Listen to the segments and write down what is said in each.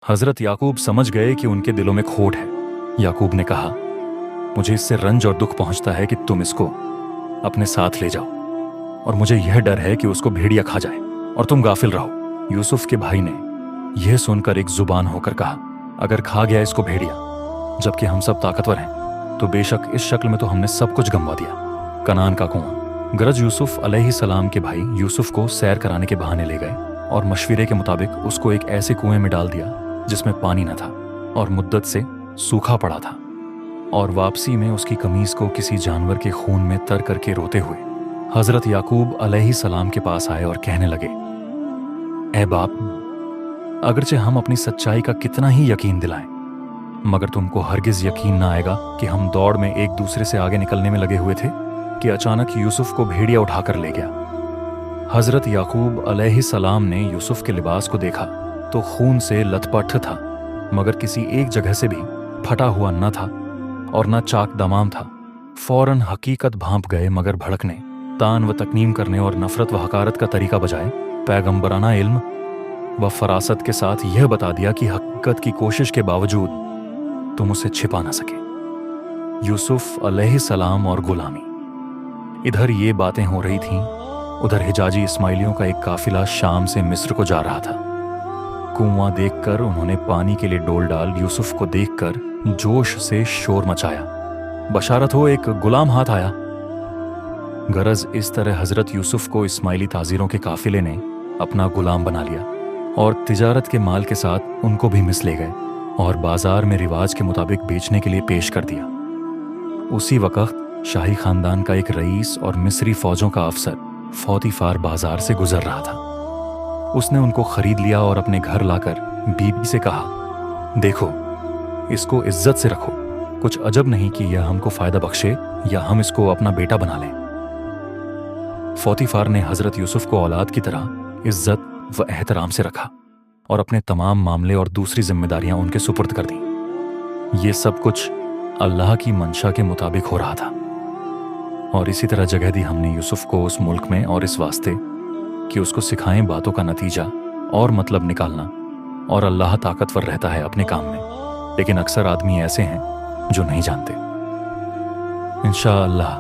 हजरत याकूब समझ गए कि उनके दिलों में खोट है। याकूब ने कहा, मुझे इससे रंज और दुख पहुंचता है कि तुम इसको अपने साथ ले जाओ, और मुझे यह डर है कि उसको भेड़िया खा जाए और तुम गाफिल रहो। यूसुफ के भाई ने यह सुनकर एक जुबान होकर कहा, अगर खा गया इसको भेड़िया, जबकि हम सब ताकतवर हैं, तो बेशक इस शक्ल में तो हमने सब कुछ गंवा दिया। कनान का कुआं। गरज यूसुफ अलैहिस्सलाम के भाई यूसुफ को सैर कराने के बहाने ले गए और मशवरे के मुताबिक उसको एक ऐसे कुएं में डाल दिया जिसमें पानी न था और मुद्दत से सूखा पड़ा था, और वापसी में उसकी कमीज को किसी जानवर के खून में तर करके रोते हुए हजरत याकूब अलैहिस्सलाम के पास आए और कहने लगे, ए बाप, अगरचे हम अपनी सच्चाई का कितना ही यकीन दिलाएं, मगर तुमको हरगिज यकीन ना आएगा कि हम दौड़ में एक दूसरे से आगे निकलने में लगे हुए थे कि अचानक यूसुफ को भेड़िया उठाकर ले गया। हजरत याकूब अलैहिस्सलाम ने यूसुफ के लिबास को देखा तो खून से लथपथ था, मगर किसी एक जगह से भी फटा हुआ न था और न चाक दमाम था। फौरन हकीकत भांप गए, मगर भड़कने, तान व तकनीम करने और नफरत व हकारत का तरीका बजाय पैगंबराना इल्म व फरासत के साथ यह बता दिया कि हकीकत की कोशिश के बावजूद तुम उसे छिपा ना सके। यूसुफ अलैहिस्सलाम और गुलामी। इधर ये बातें हो रही थीं, उधर हिजाजी इस्माइलियों का एक काफिला शाम से मिस्र को जा रहा था। कुआं देखकर उन्होंने पानी के लिए डोल डाल यूसुफ को देखकर जोश से शोर मचाया, बशारत हो एक गुलाम हाथ आया। गरज इस तरह हजरत यूसुफ को इस्माइली ताजीरों के काफिले ने अपना गुलाम बना लिया और तिजारत के माल के साथ उनको भी मिस ले गए और बाजार में रिवाज के मुताबिक बेचने के लिए पेश कर दिया। उसी वक्त शाही खानदान का एक रईस और मिस्री फौजों का अफसर फौतीफार बाजार से गुजर रहा था। उसने उनको खरीद लिया और अपने घर लाकर बीबी से कहा, देखो, इसको इज्जत से रखो, कुछ अजब नहीं कि यह हमको फायदा बख्शे या हम इसको अपना बेटा बना लें। फौतीफार ने हजरत यूसुफ को औलाद की तरह इज्जत व एहतराम से रखा और अपने तमाम मामले और दूसरी जिम्मेदारियां उनके सुपुर्द कर दी। ये सब कुछ अल्लाह की मंशा के मुताबिक हो रहा था, और इसी तरह जगह दी हमने यूसुफ को उस मुल्क में और इस वास्ते कि उसको सिखाएं बातों का नतीजा और मतलब निकालना, और अल्लाह ताकतवर रहता है अपने काम में, लेकिन अक्सर आदमी ऐसे हैं जो नहीं जानते। इंशाअल्लाह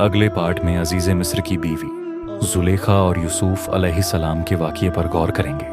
अगले पार्ट में अजीज़े मिस्र की बीवी जुलेखा और यूसुफ अलैहिस्सलाम के वाक़ये पर गौर करेंगे।